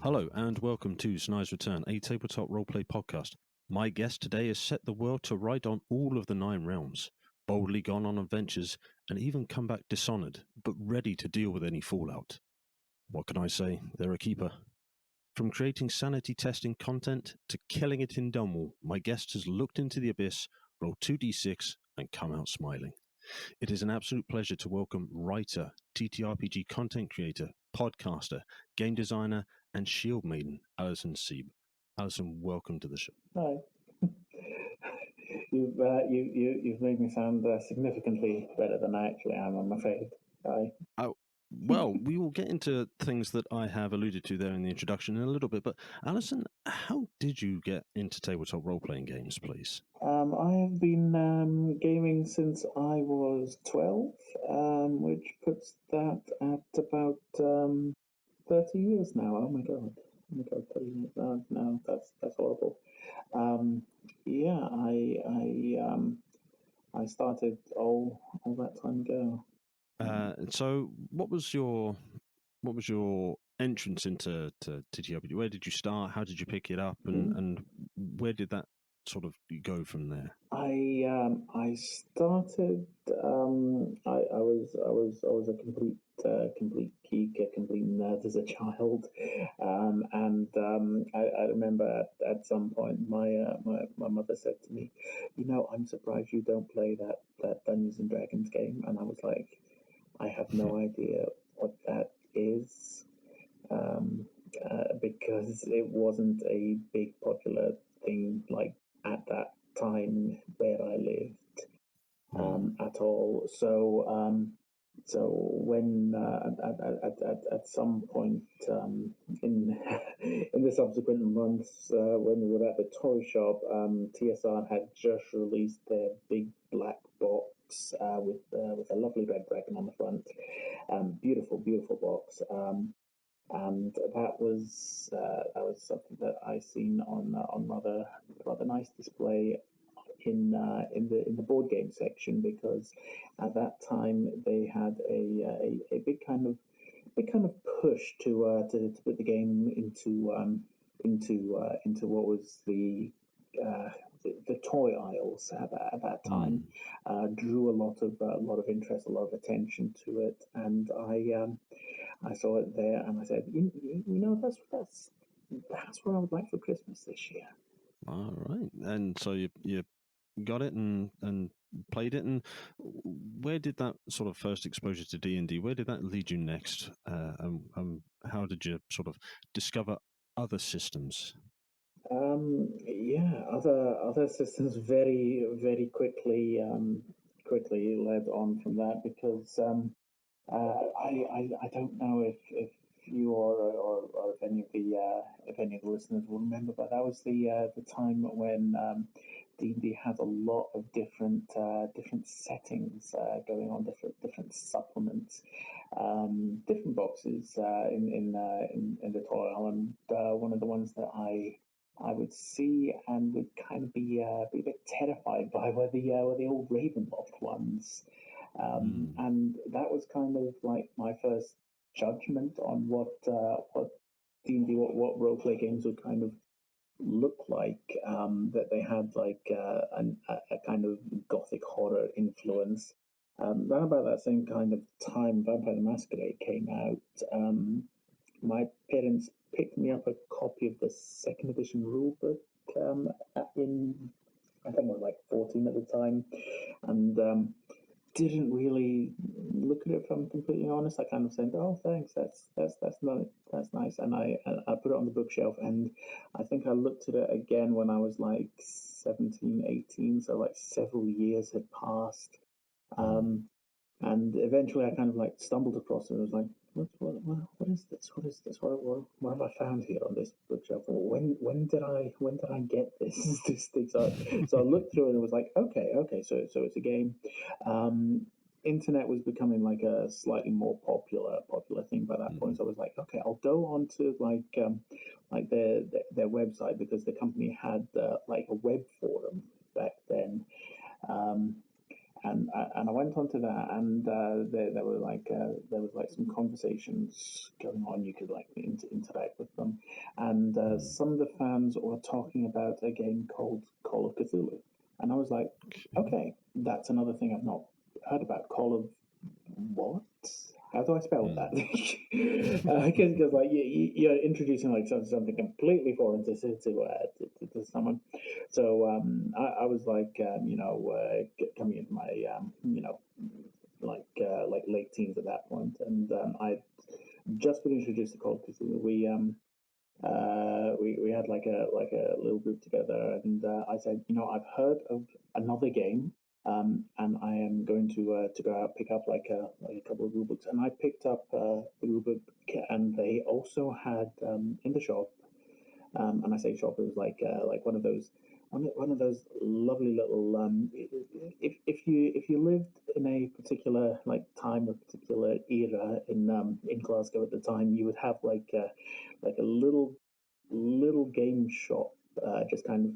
Hello and welcome to Snide's Return, a tabletop roleplay podcast. My guest today has set the world to right on all of the 9 realms, boldly gone on adventures, and even come back dishonoured, but ready to deal with any fallout. What can I say? They're a keeper. From creating sanity testing content to killing it in Dunwall, my guest has looked into the abyss, rolled 2d6, and come out smiling. It is an absolute pleasure to welcome writer, TTRPG content creator, podcaster, game designer, and Shield Maiden, Alison Cybe. Alison, welcome to the show. Hi. You've made me sound significantly better than I actually am, I'm afraid. Hi. Oh, well, we will get into things that I have alluded to there in the introduction in a little bit, but Alison, how did you get into tabletop role-playing games, please? I have been gaming since I was 12, which puts that at about 30 years now. Oh my god, 30 years. No, that's horrible. I started all that time ago. So, what was your entrance into TTRPG? Where did you start? How did you pick it up, and where did that sort of go from there? I started. I was a complete geek, a complete nerd as a child, I remember at some point my mother said to me, I'm surprised you don't play that Dungeons and Dragons game, and I was like, I have no idea what that is, because it wasn't a big popular thing like at that time where I lived at all. So when at some point in in the subsequent months, when we were at the toy shop, TSR had just released their big black box with a lovely red dragon on the front. Beautiful box. And that was something that I seen on rather nice display in the board game section, because at that time they had a big kind of push to put the game into what was the toy aisles at that time. Drew a lot of interest, a lot of attention to it, and I saw it there, and I said, that's what I would like for Christmas this year. All right, and so you got it and played it, and where did that sort of first exposure to D&D, where did that lead you next? How did you sort of discover other systems? Other systems very quickly led on from that, because I don't know if you or if any of the listeners will remember, but that was the time when D&D had a lot of different settings going on, different supplements, different boxes in the toy aisle, and one of the ones that I would see and would kind of be a bit terrified by were the old Ravenloft ones. And that was kind of like my first judgment on what D&D, what roleplay games would kind of look like. That they had like a kind of gothic horror influence. Around about that same kind of time, Vampire the Masquerade came out. My parents picked me up a copy of the second edition rulebook in, I think I was like 14 at the time, and didn't really look at it, if I'm completely honest. I kind of said, "Oh, thanks, that's nice," and I put it on the bookshelf, and I think I looked at it again when I was like 17, 18, so like several years had passed, and eventually I kind of like stumbled across it and was like, what is this? What is this? What have I found here on this bookshelf? When did I get this this thing? So I looked through it and it was like, okay, so it's a game. Internet was becoming like a slightly more popular thing by that point. So I was like, okay, I'll go on to like their website, because the company had like a web forum back then. I went onto that, and there was like some conversations going on. You could like interact with them, and some of the fans were talking about a game called Call of Cthulhu, and I was like, okay, that's another thing I've not heard about. Call of what? How do I spell that? Because like you're introducing like something completely foreign to someone. So I was like coming into my like late teens at that point, and I just been introduced to Call of Cthulhu. We had like a little group together, and I said, I've heard of another game, and I am going to go out pick up like a couple of rule books, and I picked up the rule book, and they also had in the shop, and I say shop, it was like one of those. One of those lovely little if you lived in a particular like time or particular era in Glasgow at the time, you would have like a little game shop just kind of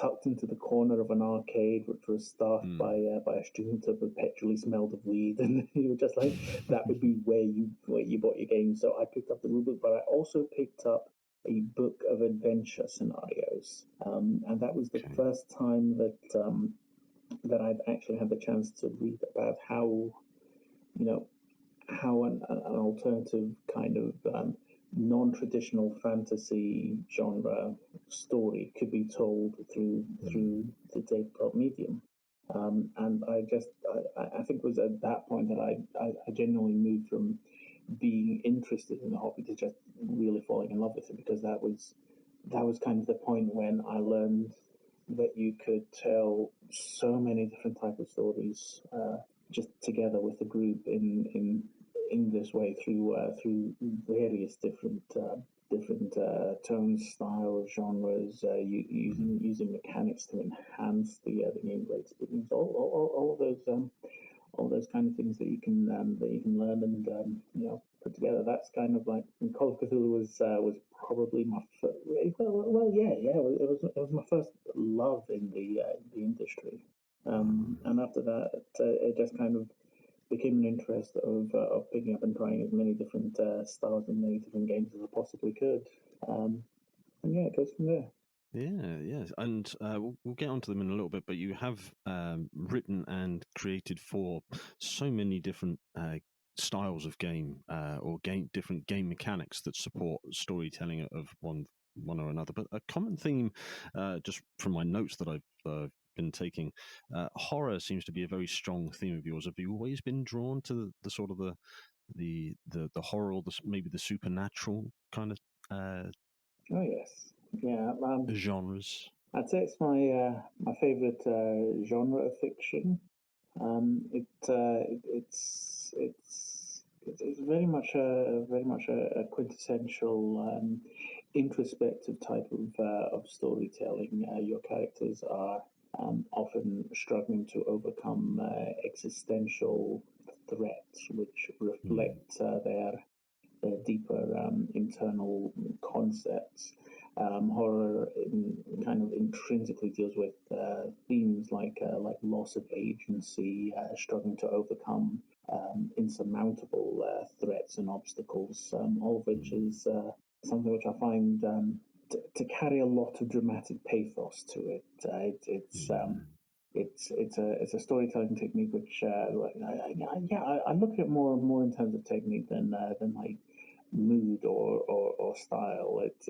tucked into the corner of an arcade, which was staffed by a student who perpetually smelled of weed, and you were just like that would be where you bought your games. So I picked up the rulebook, but I also picked up a book of adventure scenarios, and that was the first time that I've actually had the chance to read about how how an alternative kind of non-traditional fantasy genre story could be told through the tabletop medium. And I think it was at that point that I genuinely moved from being interested in the hobby to just really falling in love with it, because that was kind of the point when I learned that you could tell so many different types of stories just together with a group in this way through various different tones, styles, genres, using mechanics to enhance the gameplay experience. All those kind of things that you can learn and put together. That's kind of like Call of Cthulhu was probably my first, it was my first love in the industry. And after that, it just kind of became an interest of picking up and trying as many different styles and many different games as I possibly could. And yeah, it goes from there. Yeah, yes, and we'll get onto them in a little bit. But you have written and created for so many different styles of game or different game mechanics that support storytelling of one or another. But a common theme, just from my notes that I've been taking, horror seems to be a very strong theme of yours. Have you always been drawn to the sort of the horror, or maybe the supernatural kind of Oh yes, yeah. genres? I'd say it's my favorite genre of fiction. It's very much a quintessential introspective type of storytelling. Your characters are often struggling to overcome existential threats, which reflect their deeper internal concepts. Horror kind of intrinsically deals with themes like loss of agency, struggling to overcome insurmountable threats and obstacles, all of which is something which I find to carry a lot of dramatic pathos to it. It's a storytelling technique which I look at it more in terms of technique than like mood or style. It's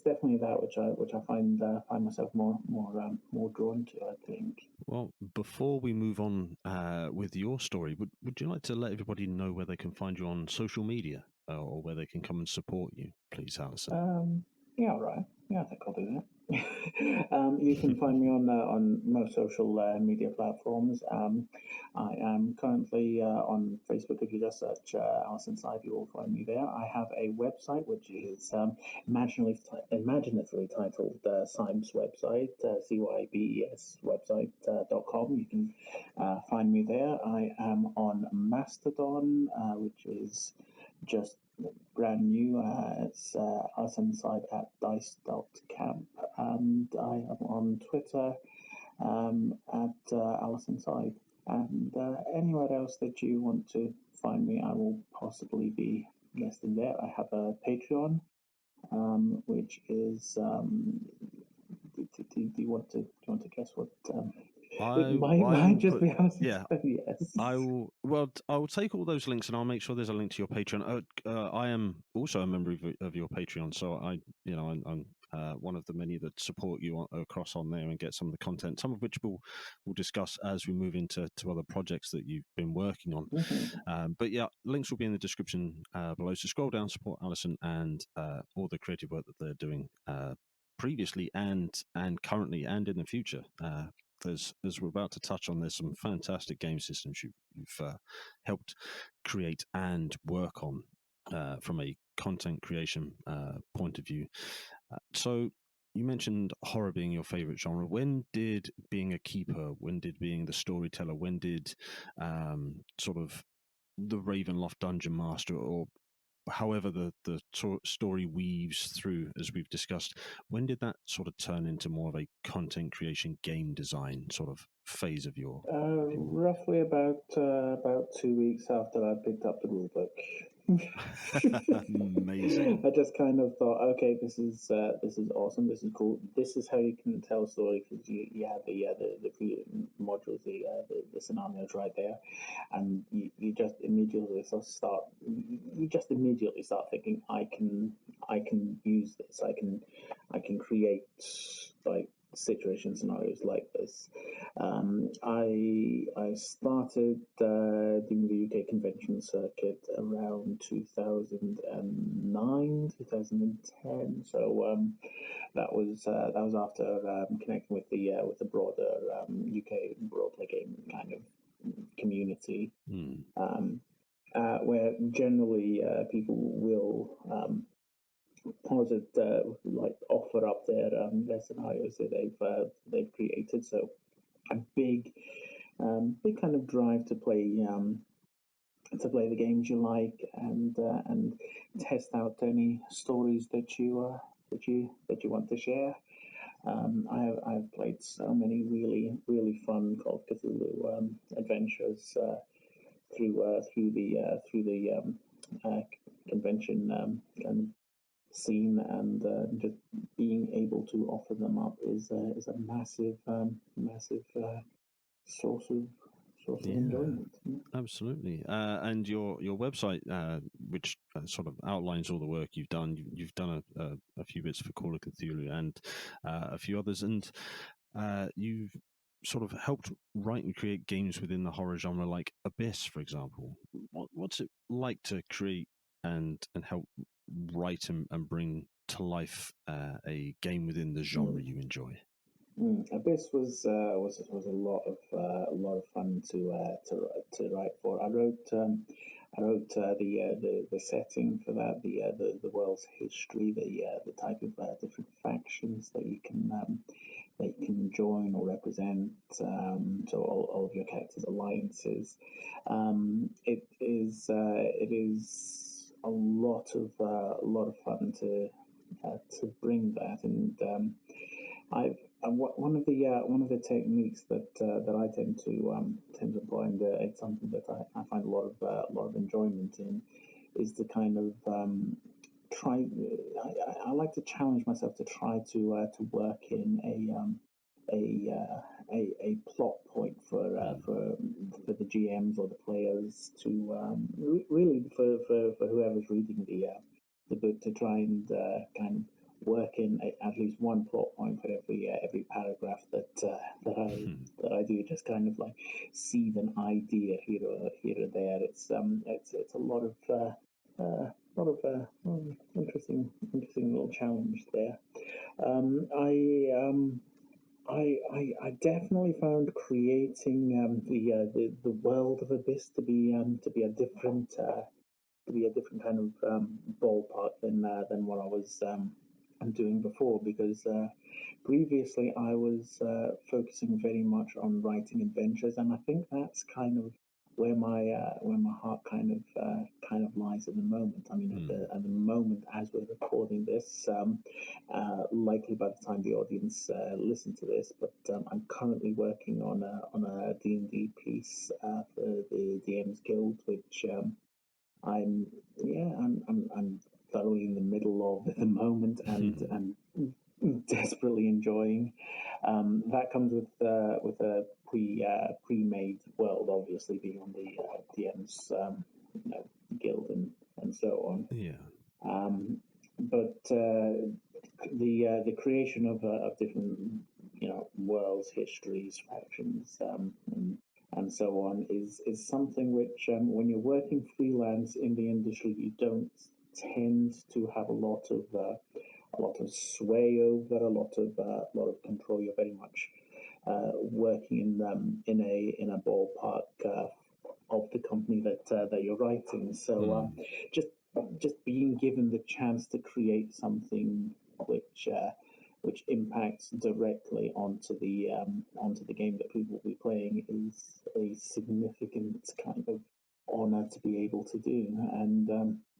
definitely that which I find myself more drawn to, I think. Well, before we move on with your story, would you like to let everybody know where they can find you on social media or where they can come and support you, please, Alison? Yeah, all right. Yeah, I think I'll do that. You can find me on most social media platforms. I am currently on Facebook. If you just search Alison Cybe, you will find me there. I have a website which is imaginatively titled Cybe's website, CYBES website.com. You can find me there. I am on Mastodon, which is just brand new. It's Alison Cybe at dice.camp, and I am on Twitter at Alison Cybe. And anywhere else that you want to find me, I will possibly be listed there. I have a Patreon, which is. Do you want to guess what? It might just be Alison yeah. Cybe. Yes. I will take all those links and I'll make sure there's a link to your Patreon. I am also a member of your Patreon, so I'm one of the many that support you across on there and get some of the content, some of which we'll discuss as we move into other projects that you've been working on. Mm-hmm. But yeah, links will be in the description below. So scroll down, support Alison and all the creative work that they're doing previously and currently and in the future. As we're about to touch on, there's some fantastic game systems you've helped create and work on from a content creation point of view. So you mentioned horror being your favorite genre. When did being a keeper, when did being the storyteller, when did sort of the Ravenloft Dungeon Master, or however the story weaves through, as we've discussed, when did that sort of turn into more of a content creation, game design sort of phase of your? Roughly about 2 weeks after I picked up the rulebook. Amazing. I just kind of thought, okay, this is awesome. This is cool. This is how you can tell a story, because you have the modules, the scenarios right there, and you just immediately start thinking, I can use this. I can create like situation scenarios like this. I started doing the UK convention circuit around 2009, 2010. So that was after connecting with the broader UK roleplay game kind of community, where generally people will like offer up their scenarios that they've created. So a big kind of drive to play the games you like, and test out any stories that you want to share. I've played so many really fun Call of Cthulhu adventures through the convention kind of scene, and just being able to offer them up is a massive source of enjoyment. Absolutely. And your website, which sort of outlines all the work you've done, you've done a few bits for Call of Cthulhu and a few others, and you've sort of helped write and create games within the horror genre, like Abyss, for example. What's it like to create and help write and bring to life a game within the genre you enjoy? Abyss was a lot of fun to write for. I wrote the setting for that, the world's history, the type of different factions that you can join or represent. So all of your characters' alliances. It is a lot of fun to bring that, and I've one of the techniques that I tend to employ, and it's something that I find a lot of enjoyment in, is to kind of try. I like to challenge myself to try to work in a plot point for the GMs or the players, to really for whoever's reading the book, to try and kind of work in at least one plot point for every paragraph that I do. Just kind of like seed an idea here or there. It's a lot of interesting little challenge there. I definitely found creating the world of Abyss to be a different kind of ballpark than what I was doing before, because previously I was focusing very much on writing adventures, and I think that's kind of where my heart kind of lies at the moment. I mean, at the moment, as we're recording this, likely by the time the audience listen to this, but I'm currently working on a D&D piece for the DM's Guild, which I'm thoroughly in the middle of at the moment, and desperately enjoying. That comes with a pre-made world, obviously beyond the DM's guild and so on. Yeah. But the creation of different worlds, histories, factions, and so on is something which when you're working freelance in the industry, you don't tend to have a lot of sway over, a lot of control. You're very much working in a ballpark of the company that you're writing. So just being given the chance to create something which impacts directly onto the game that people will be playing is a significant kind of honor to be able to do.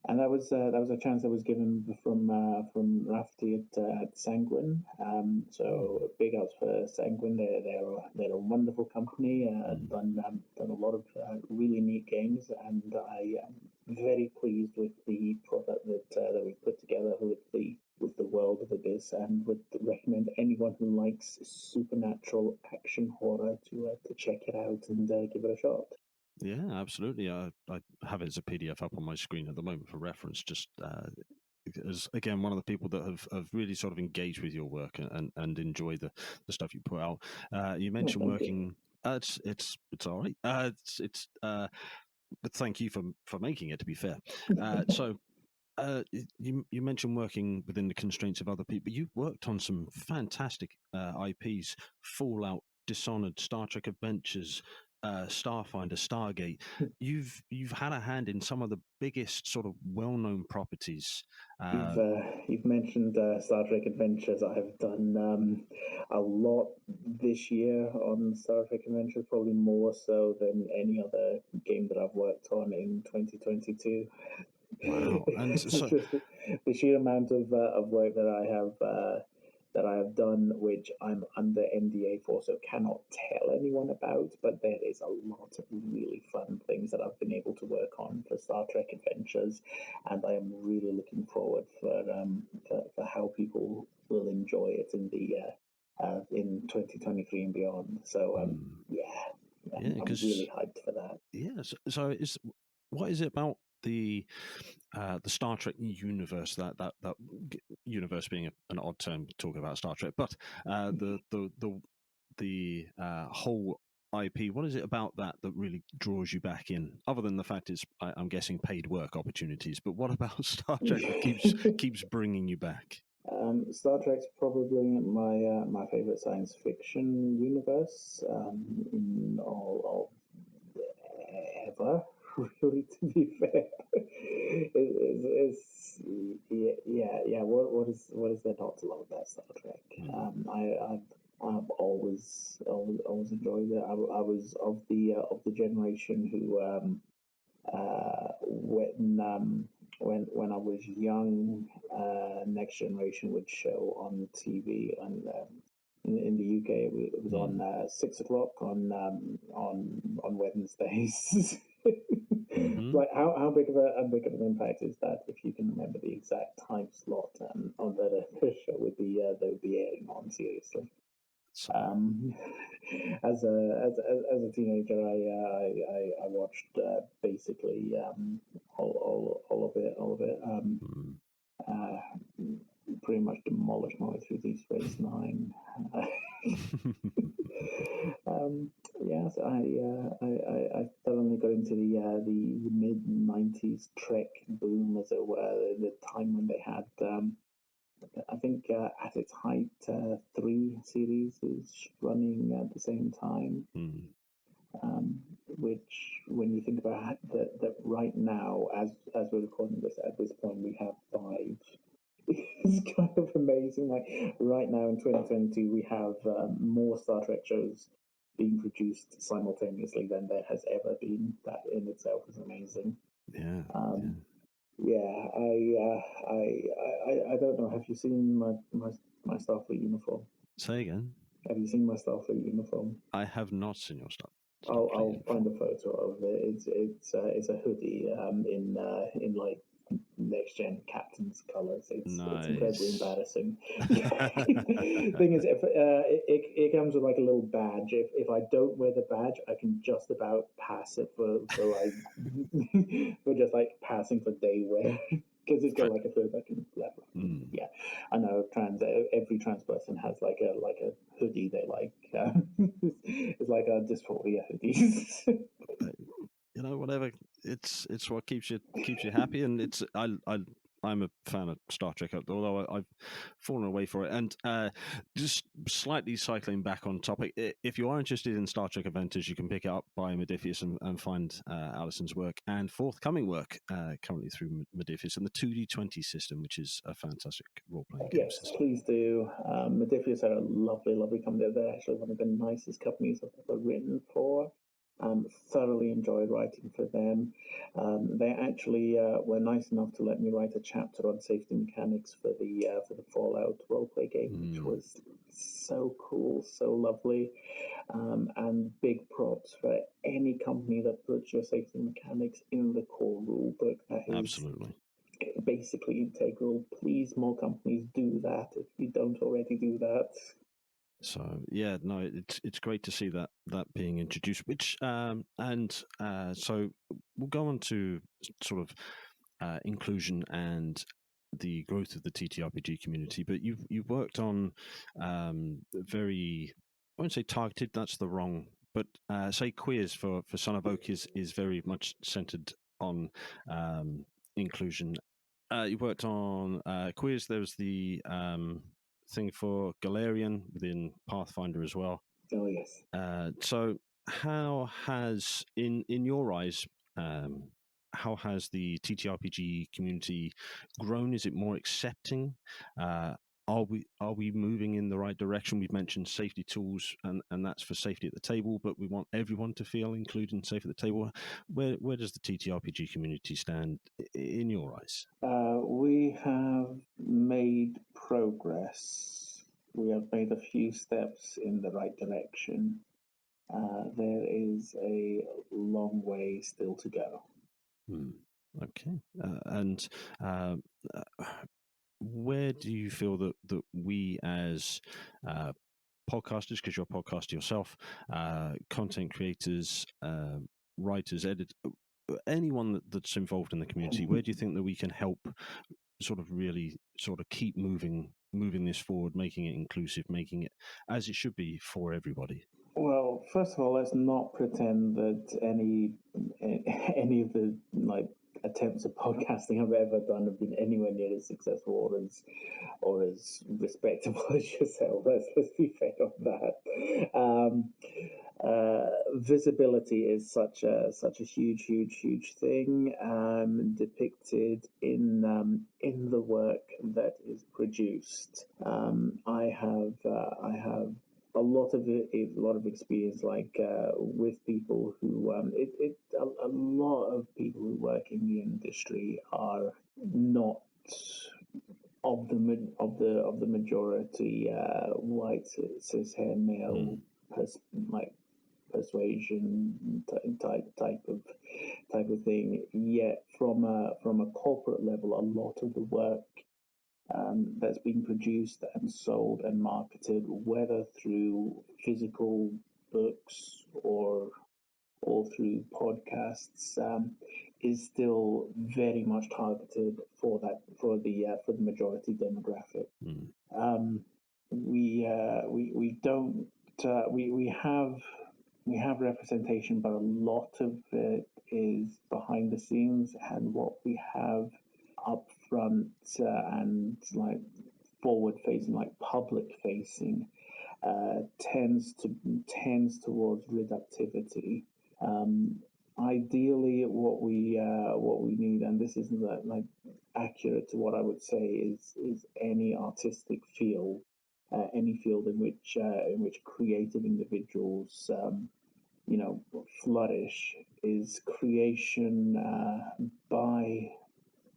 And that was a chance that was given from Rafty at Sanguine. So big ups for Sanguine. They're a wonderful company. Done a lot of really neat games, and I am very pleased with the product that we put together with the world of Abyss, and would recommend anyone who likes supernatural action horror to check it out and give it a shot. Yeah, absolutely. I have it as a PDF up on my screen at the moment for reference, just as, again, one of the people that have really sort of engaged with your work and enjoy the stuff you put out. You mentioned working... It's all right. But thank you for making it, to be fair. So... you mentioned working within the constraints of other people. You've worked on some fantastic IPs: Fallout, Dishonored, Star Trek Adventures, Starfinder, Stargate. You've had a hand in some of the biggest sort of well-known properties. You've mentioned Star Trek Adventures. I have done a lot this year on Star Trek Adventures, probably more so than any other game that I've worked on in 2022. Wow! And so the sheer amount of work that I have done, which I'm under NDA for, so cannot tell anyone about. But there is a lot of really fun things that I've been able to work on for Star Trek Adventures, and I am really looking forward for how people will enjoy it in 2023 and beyond. So I'm really hyped for that. Yeah. So what is it about the Star Trek universe, that universe being an odd term to talk about Star Trek, but the whole IP, what is it about that really draws you back in, other than the fact it's, I'm guessing, paid work opportunities? But what about Star Trek that keeps bringing you back? Star Trek's probably my favorite science fiction universe in all ever. Really, to be fair, yeah. What is there not to love about Star Trek? I've always enjoyed it. I was of the generation who when I was young, Next Generation would show on TV, and in the UK it was on 6 o'clock on Wednesdays. Like how big of an impact is that, if you can remember the exact time slot on that the show would be airing on? Seriously. As a teenager, I watched basically all of it. Pretty much demolished my way through Deep Space Nine. Yes, I thoroughly got into the mid '90s Trek boom, as it were, the time when they had. I think at its height, 3 series is running at the same time. Which, when you think about that right now, as we're recording this, at this point we have 5. It's kind of amazing. Like right now in 2022, we have more Star Trek shows being produced simultaneously than there has ever been. That in itself is amazing. Yeah. Yeah, I don't know. Have you seen my Starfleet uniform? Say again. Have you seen my Starfleet uniform? I have not seen your stuff. I'll find a photo of it. It's a hoodie in like next gen captain's colors. It's incredibly embarrassing. Thing is, if it comes with like a little badge. If I don't wear the badge, I can just about pass it for like for just like passing for day wear. Because it's got like a hood that can flap. Yeah, I know. Every trans person has like a hoodie. They like it's like a dysphoria hoodies. You know, whatever. It's what keeps you happy, and it's I'm a fan of Star Trek, although I've fallen away for it. And just slightly cycling back on topic, if you are interested in Star Trek Adventures, you can pick it up by Modiphius and find Alison's work and forthcoming work currently through Modiphius and the 2D20 system, which is a fantastic role-playing game system. Yes, please do. Modiphius are a lovely, lovely company. They're actually one of the nicest companies I've ever written for. Thoroughly enjoyed writing for them. They actually were nice enough to let me write a chapter on safety mechanics for the Fallout roleplay game, which was so cool, so lovely. And big props for any company that puts your safety mechanics in the core rulebook. That is absolutely basically integral. Please, more companies do that if you don't already do that. So yeah, no, it's great to see that being introduced. Which so we'll go on to sort of inclusion and the growth of the TTRPG community. But you've worked on very, I won't say targeted. That's the wrong. But say Queers for Son of Oak is very much centered on inclusion. You worked on Queers. There was the thing for Galarian within Pathfinder as well. Oh yes. So how has in your eyes how has the TTRPG community grown? Is it more accepting? Are we moving in the right direction? We've mentioned safety tools, and that's for safety at the table, but we want everyone to feel included and safe at the table. Where does the TTRPG community stand in your eyes? We have made progress. We have made a few steps in the right direction. There is a long way still to go. Okay, and where do you feel that we as podcasters, because you're a podcaster yourself, content creators, writers, editors, anyone that's involved in the community, where do you think that we can help sort of really sort of keep moving this forward, making it inclusive, making it as it should be for everybody? Well, first of all, let's not pretend that any of the like attempts at podcasting I've ever done have been anywhere near as successful or as respectable as yourself. Let's be fair on that. Visibility is such a huge thing depicted in the work that is produced. I have a lot of experience with people who a lot of people who work in the industry are not of the majority white cishet male persuasion type of thing. Yet from a corporate level, a lot of the work that's been produced and sold and marketed, whether through physical books or through podcasts, is still very much targeted for the majority demographic. We don't we have representation, but a lot of it is behind the scenes, and what we have up front and like forward facing, like public facing, tends towards reductivity. Ideally, what we need, and this isn't like accurate to what I would say, is any artistic field any field in which creative individuals flourish is creation by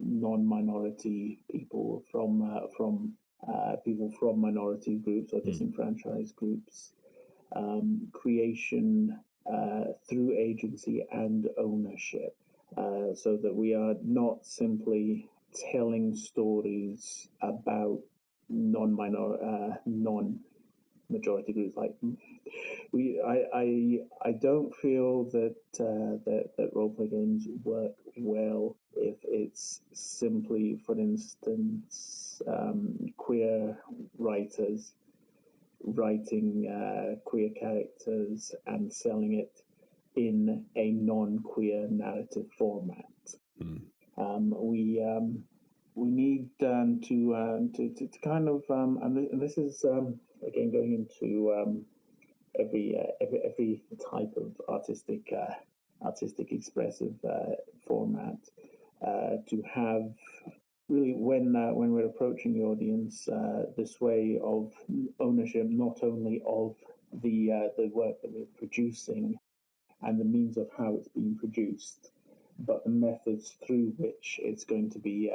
non-minority people from people from minority groups or disenfranchised groups, creation through agency and ownership, so that we are not simply telling stories about non-majority groups. Like I don't feel that roleplay games work well if it's simply, for instance, queer writers writing queer characters and selling it in a non-queer narrative format. We need to kind of and this is again going into every type of artistic expressive format, to have really when we're approaching the audience this way of ownership, not only of the work that we're producing and the means of how it's being produced, but the methods through which it's going to be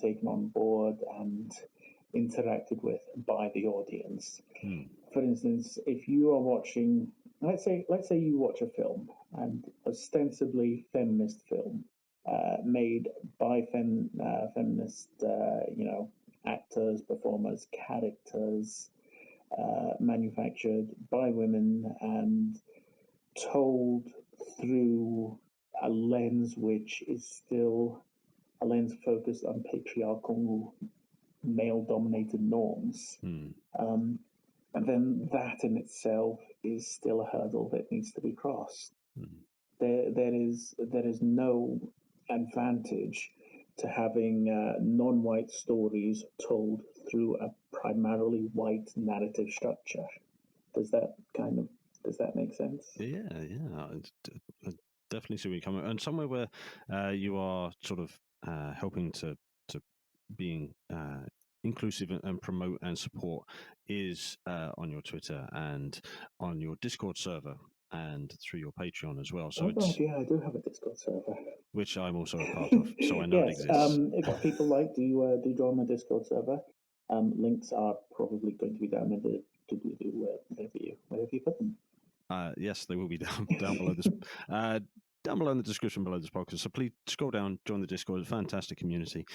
taken on board and interacted with by the audience. For instance, if you are watching, let's say you watch a film, and ostensibly feminist film, made by feminist, actors, performers, characters, manufactured by women and told through a lens which is still a lens focused on patriarchal, male-dominated norms. And then that in itself is still a hurdle that needs to be crossed. There is no advantage to having non-white stories told through a primarily white narrative structure. Does that make sense? Yeah. I definitely see where you're coming, and somewhere where you are sort of helping to being inclusive and promote and support is on your Twitter and on your Discord server and through your Patreon as well. So I do have a Discord server, which I'm also a part of, so I know yes, it exists. If people like, do join my Discord server. Links are probably going to be down in the wherever you put them. Yes, they will be down below this. Down below in the description below this podcast. So please scroll down, join the Discord. It's a fantastic community.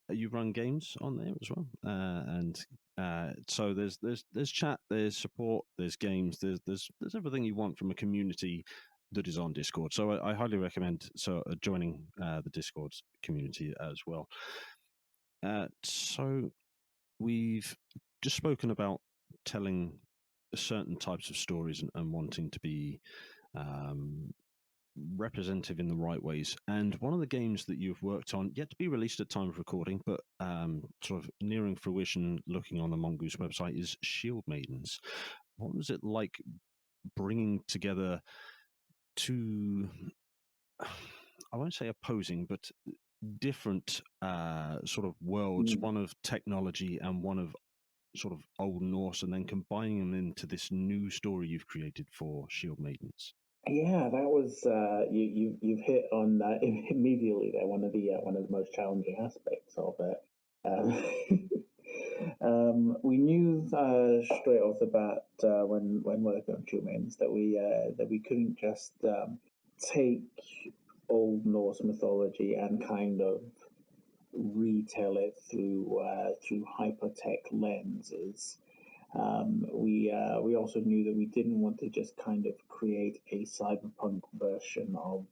You run games on there as well, and so there's chat, there's support, there's games, there's everything you want from a community that is on Discord. So I highly recommend joining the Discord community as well. So we've just spoken about telling certain types of stories and wanting to be representative in the right ways. And one of the games that you've worked on, yet to be released at time of recording, but sort of nearing fruition, looking on the Mongoose website, is Shield Maidens. What was it like bringing together two, I won't say opposing, but different sort of worlds, one of technology and one of sort of Old Norse, and then combining them into this new story you've created for Shield Maidens? Yeah, that was you've hit on immediately there one of the most challenging aspects of it. We knew straight off the bat when working on Shield Maidens that we couldn't just take Old Norse mythology and kind of retell it through hypertech lenses. We also knew that we didn't want to just kind of create a cyberpunk version of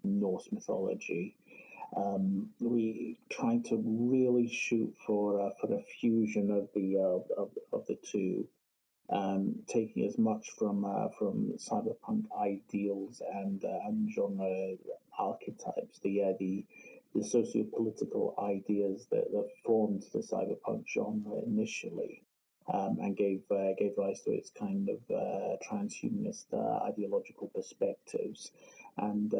Norse mythology. We tried to really shoot for a fusion of the two, taking as much from cyberpunk ideals and genre archetypes, the socio-political ideas that formed the cyberpunk genre initially, and gave rise to its kind of transhumanist ideological perspectives, and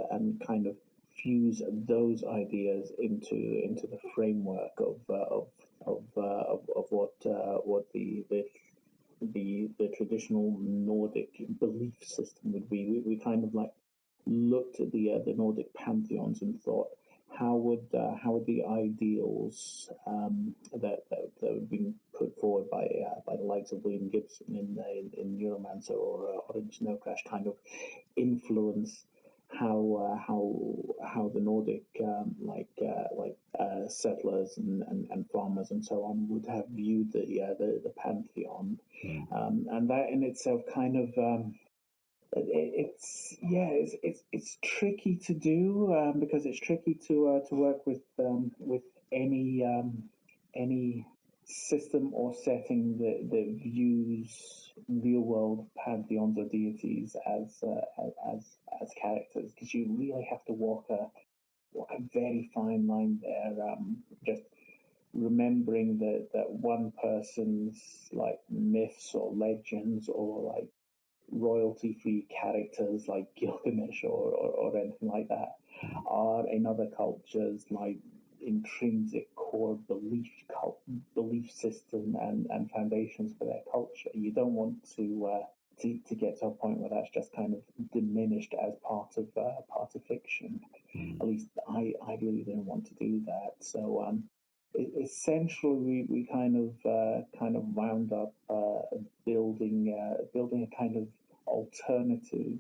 kind of fuse those ideas into the framework of of what the traditional Nordic belief system would be. We kind of like looked at the Nordic pantheons and thought, how would the ideals that were being put forward by the likes of William Gibson in Neuromancer or Orange Snow Crash kind of influence how the Nordic settlers and farmers and so on would have viewed the pantheon, and that in itself kind of it's tricky to do because it's tricky to work with any system or setting that views real world pantheons or deities as characters, because you really have to walk a very fine line there. Just remembering that one person's like myths or legends or like royalty-free characters like Gilgamesh or anything like that are another culture's like intrinsic core belief system and foundations for their culture. You don't want to get to a point where that's just kind of diminished as part of fiction. At least I really didn't want to do that. So essentially we kind of wound up building a kind of alternative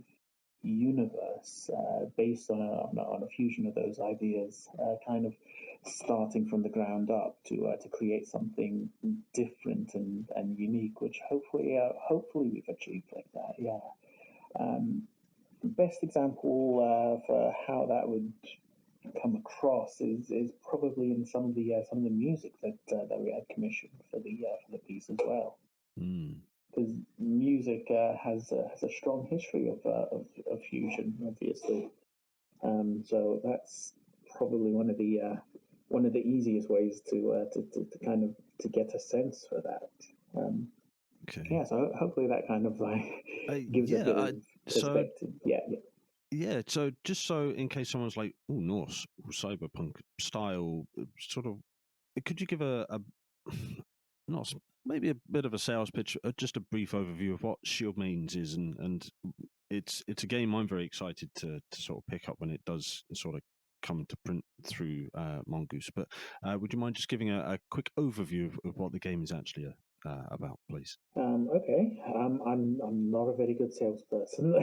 universe based on a fusion of those ideas, kind of starting from the ground up to create something different and unique, which hopefully we've achieved like that. Yeah. Best example for how that would come across is probably in some of the music that we had commissioned for the piece as well. Because music has a strong history of fusion, obviously. So that's probably one of the easiest ways to kind of to get a sense for that. Okay. Yeah. So hopefully that kind of like gives a bit of perspective. Yeah, so just so in case someone's like, oh, Norse, cyberpunk style, sort of, could you give a not maybe a bit of a sales pitch, just a brief overview of what Shield Maidens is, and it's a game I'm very excited to sort of pick up when it does sort of come to print through Mongoose. But would you mind just giving a quick overview of what the game is actually about, please? Okay. I'm not a very good salesperson.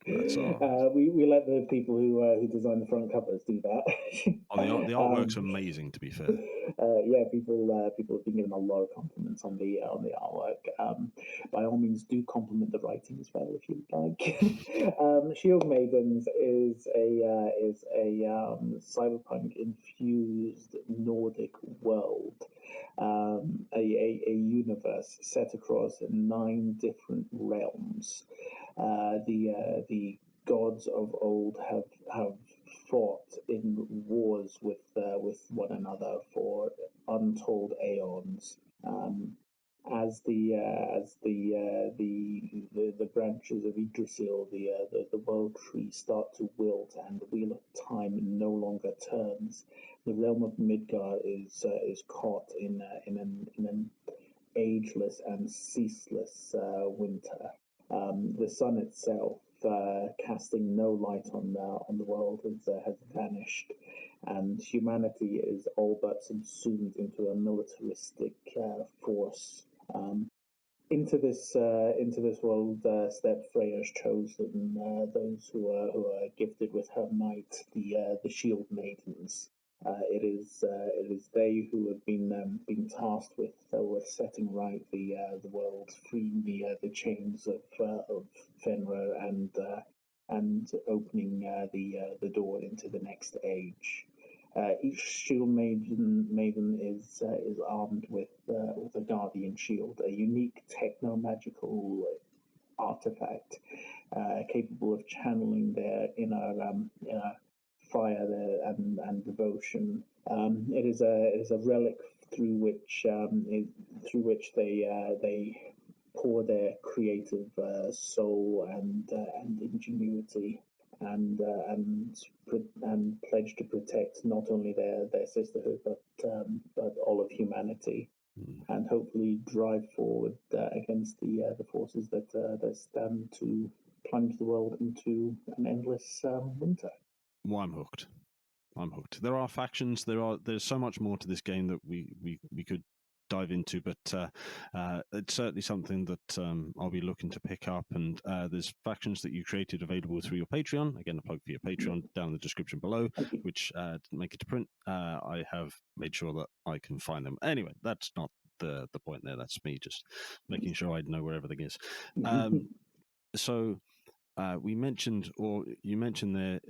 That's all. We let the people who design the front covers do that. The artwork's amazing, to be fair. Yeah, people have been given a lot of compliments on the artwork. By all means, do compliment the writing as well if you'd like. Shield Maidens is a cyberpunk infused Nordic world. A universe set across 9 different realms. The gods of old have fought in wars with one another for untold aeons. As the branches of Yggdrasil, the world tree, start to wilt and the wheel of time no longer turns, the realm of Midgard is caught in an ageless and ceaseless winter. The sun itself, casting no light on the world, has vanished, and humanity is all but subsumed into a militaristic force. Into this world step Freya's chosen, those who are gifted with her might, the Shield Maidens. It is they who have been tasked with setting right the world, freeing the chains of Fenrir and opening the door into the next age. Each Shield Maiden is armed with a Guardian Shield, a unique techno-magical artifact capable of channeling their inner fire and devotion. It is a relic through which they pour their creative soul and ingenuity. and pledge to protect not only their sisterhood but all of humanity, and hopefully drive forward against the forces that stand to plunge the world into an endless winter. Well, I'm hooked. There are factions. There's so much more to this game that we could dive into, but it's certainly something that I'll be looking to pick up. And there's factions that you created available through your Patreon. Again, a plug for your Patreon down in the description below, which didn't make it to print. I have made sure that I can find them. Anyway, that's not the point there. That's me just making sure I know where everything is. So we mentioned, or you mentioned there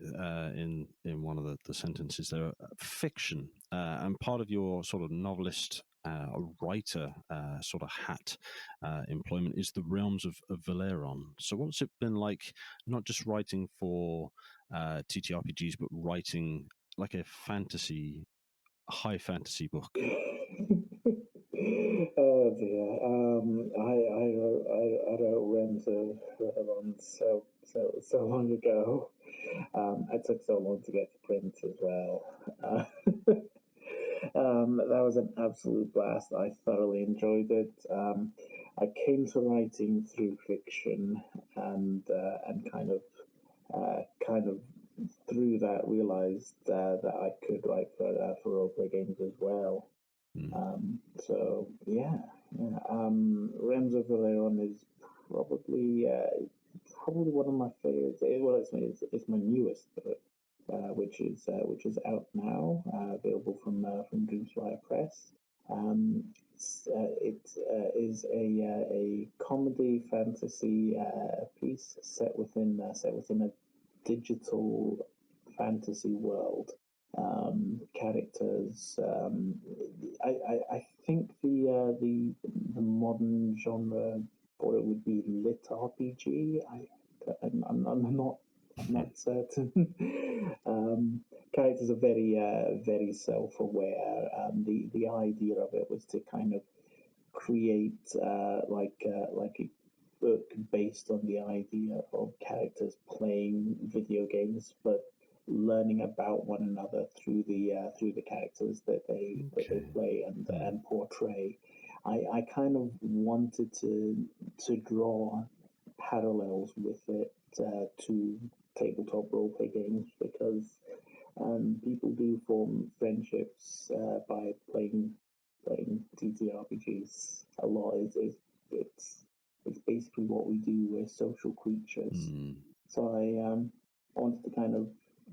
in one of the sentences there, fiction, and part of your sort of novelist writer sort of hat employment is the realms of Valeron. So what's it been like, not just writing for TTRPGs, but writing like a high fantasy book? Oh dear. I wrote Realms of Valeron so long ago. It took so long to get to print as well. That was an absolute blast. I thoroughly enjoyed it. I came to writing through fiction, and kind of through that realized that I could write for roleplay games as well. So yeah. Realms of Valeron is probably one of my favorites. Well, it's my newest book, which is out now, available from Dreamspire Press. It is a comedy fantasy piece set within a digital fantasy world. Characters. I think the modern genre for it would be lit RPG. I'm not certain. Characters are very self-aware. The idea of it was to kind of create like a book based on the idea of characters playing video games, but learning about one another through the characters that they play and portray. I kind of wanted to draw parallels with it to tabletop roleplay games, because people do form friendships by playing TTRPGs a lot. It's basically what we do. We're social creatures. So I wanted to kind of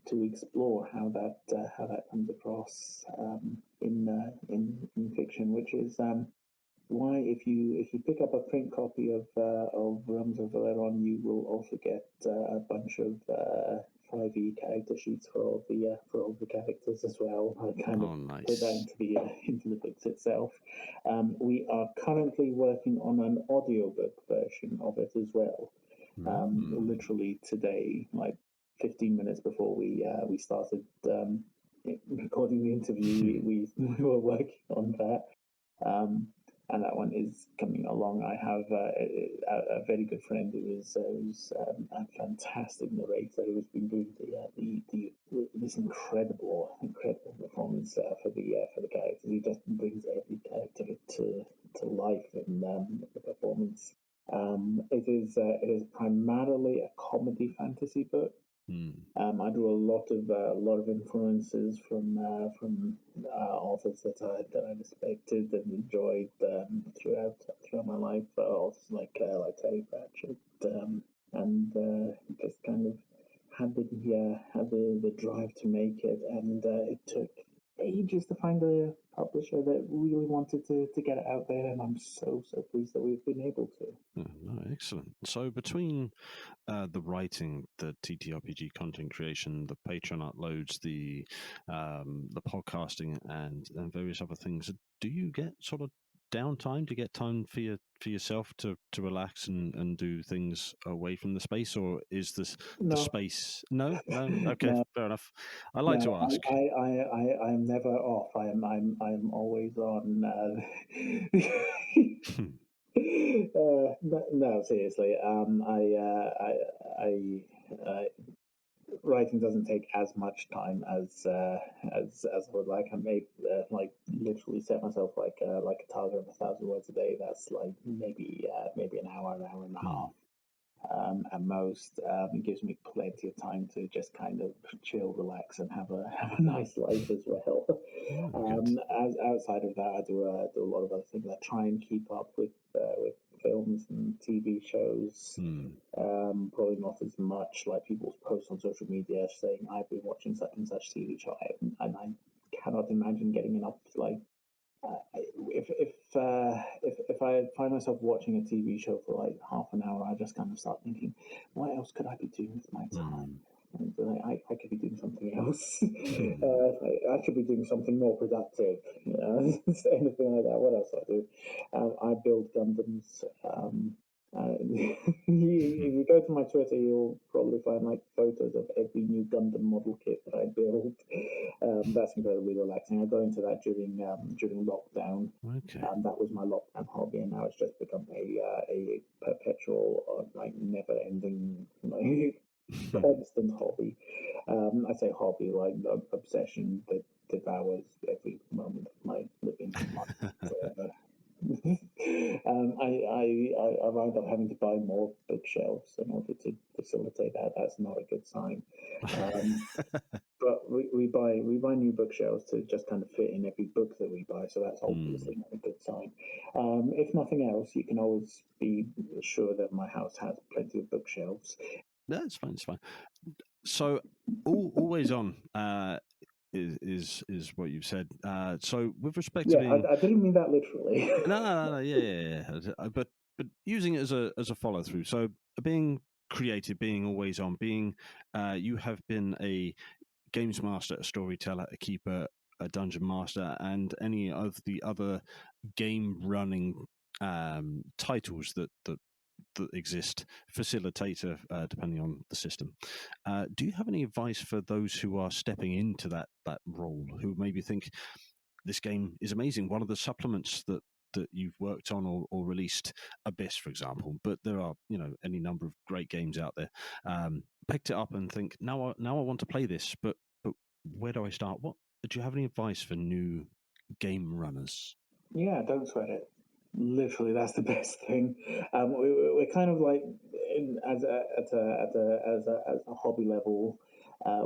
to explore how that comes across in fiction, which is why if you pick up a print copy of Realms of Valeron, you will also get a bunch of 5e character sheets for all the characters as well. I kind of put that into the books itself. We are currently working on an audiobook version of it as well. Literally today, like 15 minutes before we started recording the interview, we were working on that. And that one is coming along. I have a very good friend who's a fantastic narrator who's been doing this incredible performance for the characters. He just brings every character to life in the performance. It is primarily a comedy fantasy book. I drew a lot of influences from authors that I respected and enjoyed throughout my life. Authors like Terry Pratchett, and just kind of had the drive to make it, and it took ages to find a publisher that really wanted to get it out there, and I'm so pleased that we've been able to. No, excellent. So between the writing, the TTRPG content creation, the Patreon uploads, the podcasting, and various other things, do you get sort of downtime? To get time for yourself to relax and do things away from the space, or is this the space? No. Okay, no. Fair enough. I like to ask. I'm never off. I'm always on. No, seriously. writing doesn't take as much time as I would like. I may literally set myself like a target of 1,000 words a day. That's like maybe an hour and a half. At most. It gives me plenty of time to just kind of chill, relax, and have a nice life as well. As outside of that, I do a lot of other things. I try and keep up with films and TV shows. Probably not as much like people's posts on social media saying I've been watching such and such TV show, and I cannot imagine getting enough like. If I find myself watching a TV show for like half an hour, I just kind of start thinking, what else could I be doing with my time? And I could be doing something else. I could be doing something more productive. Anything like that. What else I do? I build Gundams. If you go to my Twitter, you'll probably find like photos of every new Gundam model kit that I build. That's incredibly relaxing. I go into that during lockdown. Okay. That was my lockdown hobby, and now it's just become a perpetual, like never-ending, like constant hobby. I say hobby, like obsession that devours every moment of my living life forever. I wound up having to buy more bookshelves in order to facilitate that. That's not a good sign. But we buy new bookshelves to just kind of fit in every book that we buy, so that's obviously not a good sign. If nothing else, you can always be sure that my house has plenty of bookshelves. No, it's fine. It's fine. So, always on is what you've said. So, with respect to being, I didn't mean that literally. no, yeah. But using it as a follow through. So, being creative, being always on, being you have been a games master, a storyteller, a keeper, a dungeon master, and any of the other game running titles that exist, facilitator, depending on the system. Do you have any advice for those who are stepping into that role, who maybe think this game is amazing? One of the supplements that you've worked on or released, Abyss, for example, but there are any number of great games out there. Picked it up and think now I want to play this, but where do I start? What do you have any advice for new game runners? Yeah, don't sweat it. Literally, that's the best thing. We're kind of like as a hobby level,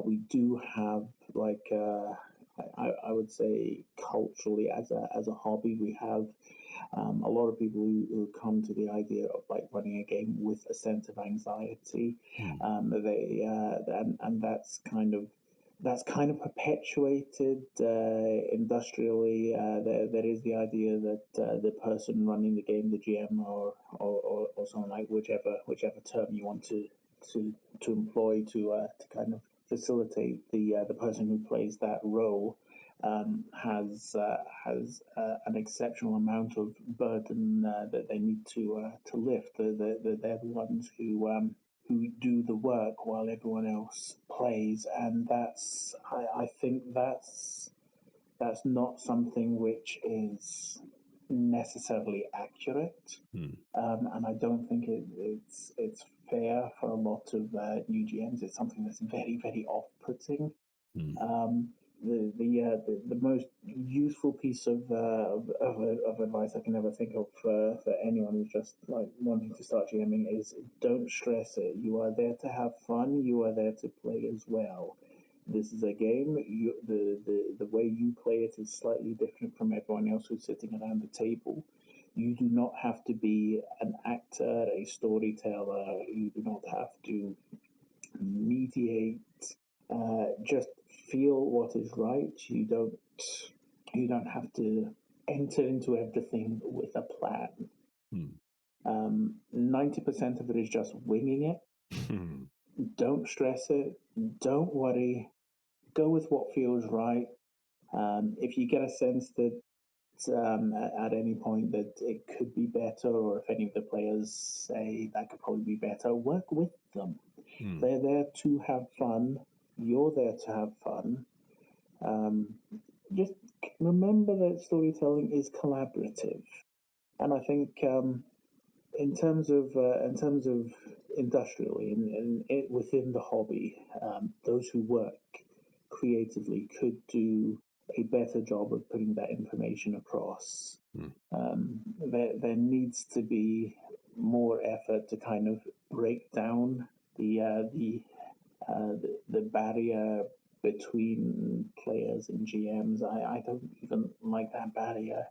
we do have like I would say culturally as a hobby, we have a lot of people who come to the idea of like running a game with a sense of anxiety. And that's kind of perpetuated industrially. There is the idea that the person running the game, the GM or something like whichever term you want to employ to kind of facilitate the person who plays that role, has an exceptional amount of burden that they need to lift. They're the ones who do the work while everyone else plays, and I think that's not something which is necessarily accurate, and I don't think it's fair for a lot of new GMs. It's something that's very, very off-putting. The most useful piece of advice I can ever think of for anyone who's just like wanting to start GMing is don't stress it. You are there to have fun. You are there to play as well. This is a game. The way you play it is slightly different from everyone else who's sitting around the table. You do not have to be an actor, a storyteller. You do not have to mediate. Just feel what is right. You don't have to enter into everything with a plan. 90% of it is just winging it. Don't stress it. Don't worry. Go with what feels right. If you get a sense that at any point that it could be better, or if any of the players say that could probably be better, work with them. They're there to have fun. You're there to have fun. Just remember that storytelling is collaborative, and I think in terms of industrially and within the hobby, those who work creatively could do a better job of putting that information across. There needs to be more effort to kind of break down the barrier between players and GMs. I don't even like that barrier,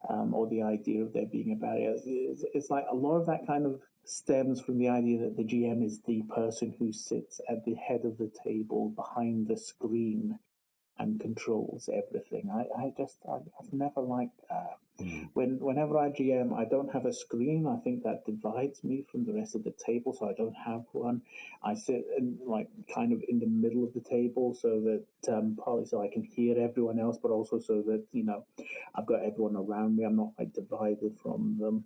or the idea of there being a barrier. It's like a lot of that kind of stems from the idea that the GM is the person who sits at the head of the table behind the screen and controls everything. I've never liked that. Whenever I GM, I don't have a screen. I think that divides me from the rest of the table, so I don't have one. I sit kind of in the middle of the table, so that partly so I can hear everyone else, but also so that I've got everyone around me. I'm not divided from them.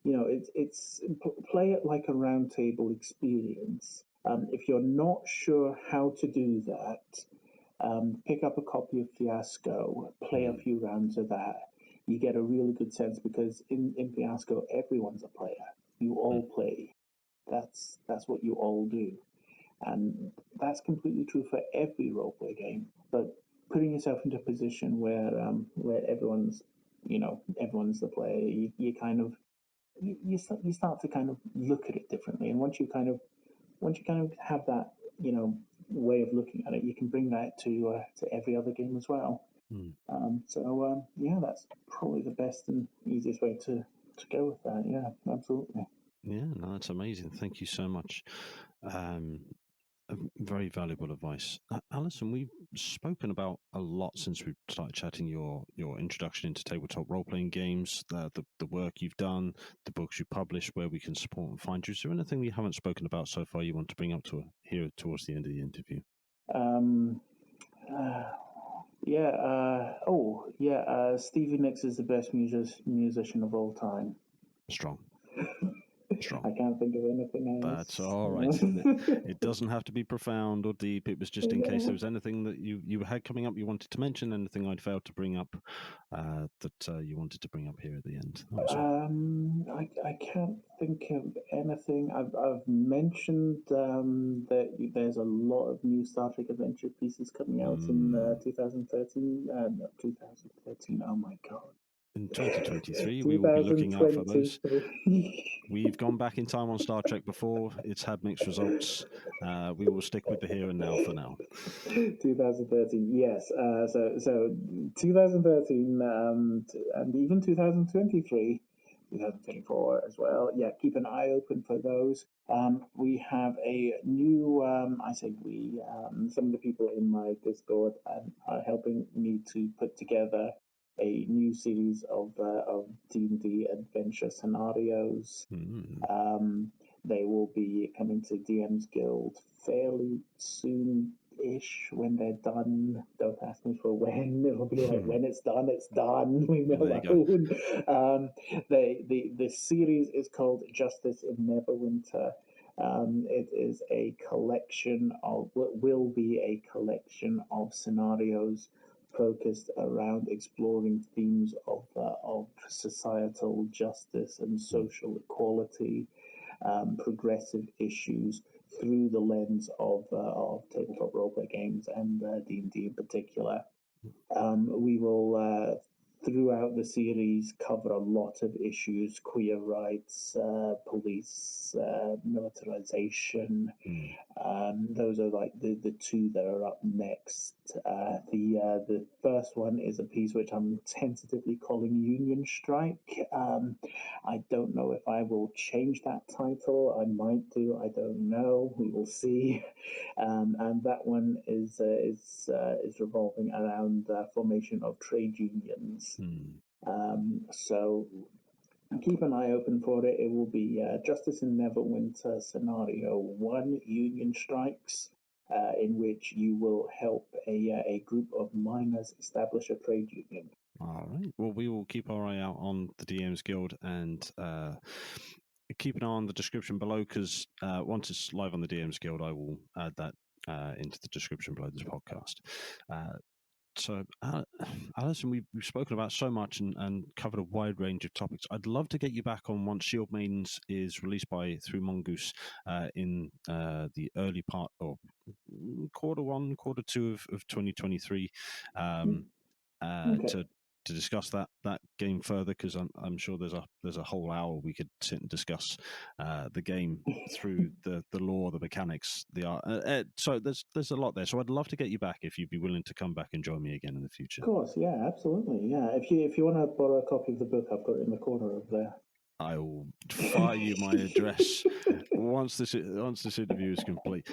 It's play it like a round table experience. If you're not sure how to do that, pick up a copy of Fiasco, play a few rounds of that. You get a really good sense, because in Fiasco, everyone's a player. You all play. That's what you all do. And that's completely true for every roleplay game. But putting yourself into a position where everyone's the player, you kind of you start to kind of look at it differently. And once you kind of have that way of looking at it, you can bring that to every other game as well. That's probably the best and easiest way to go with that. Yeah, absolutely. Yeah, no, that's amazing. Thank you so much. Very valuable advice. Alison, we've spoken about a lot since we started chatting your introduction into tabletop role-playing games, the work you've done, the books you published, where we can support and find you. Is there anything we haven't spoken about so far you want to bring up here towards the end of the interview? Stevie Nicks is the best musician of all time. Strong. I can't think of anything else. That's all right. It doesn't have to be profound or deep. It was just in case there was anything that you had coming up you wanted to mention, anything I'd failed to bring up that you wanted to bring up here at the end. I can't think of anything. I've mentioned that there's a lot of new Star Trek Adventure pieces coming out in 2013. No, 2013. Oh my god. In 2023, we will be looking out for those. We've gone back in time on Star Trek before. It's had mixed results. We will stick with the here and now for now. 2013, yes. So 2013 and even 2023, 2024 as well. Yeah, keep an eye open for those. We have a new, I say we, some of the people in my Discord are helping me to put together a new series of D&D adventure scenarios. They will be coming to DM's Guild fairly soon-ish when they're done. Don't ask me for when. It'll be like when it's done, it's done. We know. The series is called Justice in Neverwinter. It is a collection of, will be a collection of scenarios focused around exploring themes of societal justice and social equality, progressive issues through the lens of tabletop roleplay games and D&D in particular. We will throughout the series cover a lot of issues: queer rights, police, militarization. Those are like the two that are up next. The first one is a piece which I'm tentatively calling Union Strike. I don't know if I will change that title. I might do. I don't know. We will see. And that one is revolving around formation of trade unions. So keep an eye open for it. It will be Justice in Neverwinter Scenario 1, Union Strikes, in which you will help a group of miners establish a trade union. All right. Well, we will keep our eye out on the DM's Guild and keep an eye on the description below, because once it's live on the DM's Guild, I will add that into the description below this podcast. So, Alison, we've spoken about so much and covered a wide range of topics. I'd love to get you back on once Shield Maidens is released through Mongoose in the early part or quarter one, quarter two of 2023 to discuss that game further, because I'm sure there's a whole hour we could sit and discuss the game through the lore, the mechanics, the art. So there's a lot there. So I'd love to get you back if you'd be willing to come back and join me again in the future. Of course, yeah, absolutely, yeah. If you want to borrow a copy of the book, I've got it in the corner of there. I will fire you my address once this interview is complete.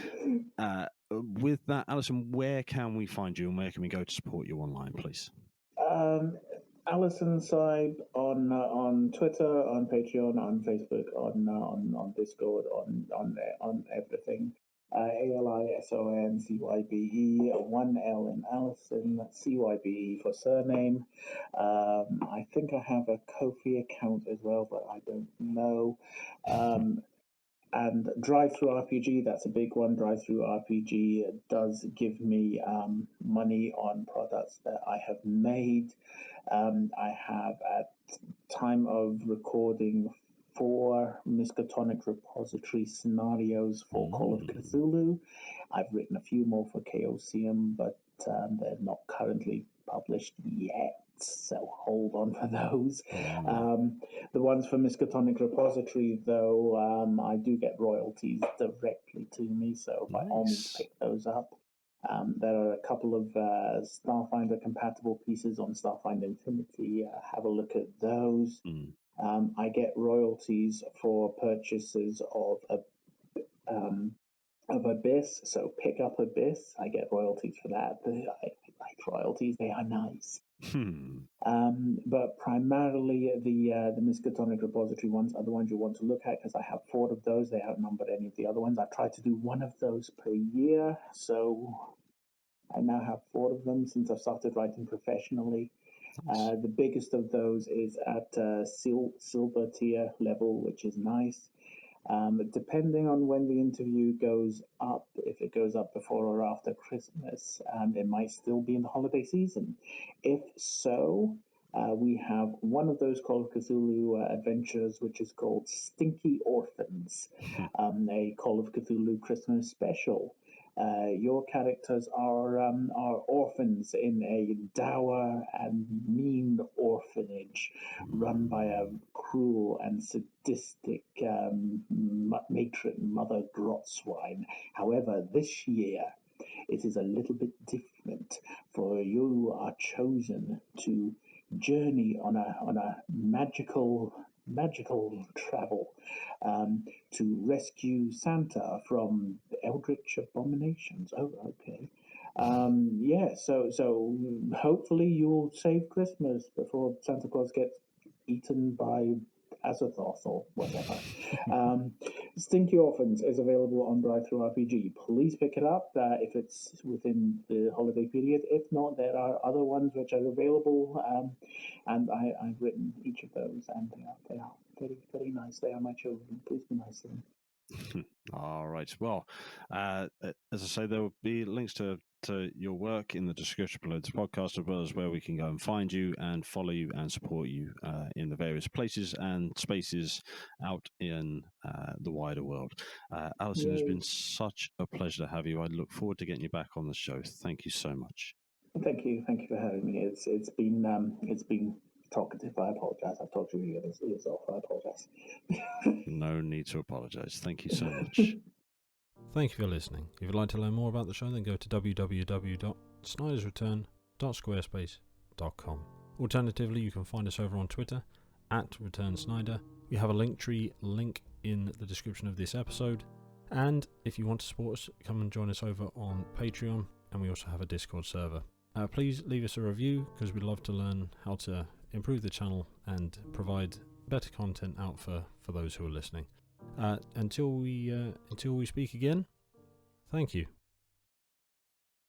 With that, Alison, where can we find you and where can we go to support you online, please? Alison Cybe on Twitter, on Patreon, on Facebook, on Discord, on everything. ALISONCYBE, 1L in Alison, CYBE for surname. I think I have a Ko-fi account as well, but I don't know. And Drive-Through RPG, that's a big one. Drive-Through RPG does give me money on products that I have made. I have, at time of recording, 4 Miskatonic repository scenarios for Call of Cthulhu. I've written a few more for Chaosium, but they're not currently published yet, so hold on for those. The ones for Miskatonic repository, though, I do get royalties directly to me, so by all means pick those up. There are a couple of Starfinder compatible pieces on Starfinder Infinity. Have a look at those. I get royalties for purchases of Abyss, so pick up Abyss. I get royalties for that. I like royalties; they are nice. But primarily the Miskatonic repository ones are the ones you want to look at, because I have 4 of those. They outnumbered any of the other ones. I try to do 1 of those per year, so I now have 4 of them since I've started writing professionally. The biggest of those is at silver tier level, which is nice. Depending on when the interview goes up, if it goes up before or after Christmas, it might still be in the holiday season. If so, we have one of those Call of Cthulhu adventures, which is called Stinky Orphans, a Call of Cthulhu Christmas special. Your characters are orphans in a dour and mean orphanage run by a cruel and sadistic matron, Mother Grotswine. However, this year it is a little bit different, for you are chosen to journey on a magical travel to rescue Santa from eldritch abominations. Oh, okay. So hopefully you'll save Christmas before Santa Claus gets eaten by Azathoth or whatever. Stinky Orphans is available on Drive-Through RPG. Please pick it up if it's within the holiday period. If not, there are other ones which are available, and I've written each of those, and they are very, very nice. They are my children. Please be nice to them. All right. Well, as I say, there will be links to your work in the description below this podcast, as well as where we can go and find you and follow you and support you in the various places and spaces out in the wider world. Alison, it's been such a pleasure to have you. I look forward to getting you back on the show. Thank you so much. Thank you for having me. It's been talkative. I apologize. I've talked to you yourself. I apologize. No need to apologize. Thank you so much. Thank you for listening. If you'd like to learn more about the show, then go to www.snydersreturn.squarespace.com. Alternatively, you can find us over on Twitter @ReturnSnyder. We have a Linktree link in the description of this episode. And if you want to support us, come and join us over on Patreon. And we also have a Discord server. Please leave us a review, because we'd love to learn how to improve the channel and provide better content out for those who are listening. Until we speak again, thank you.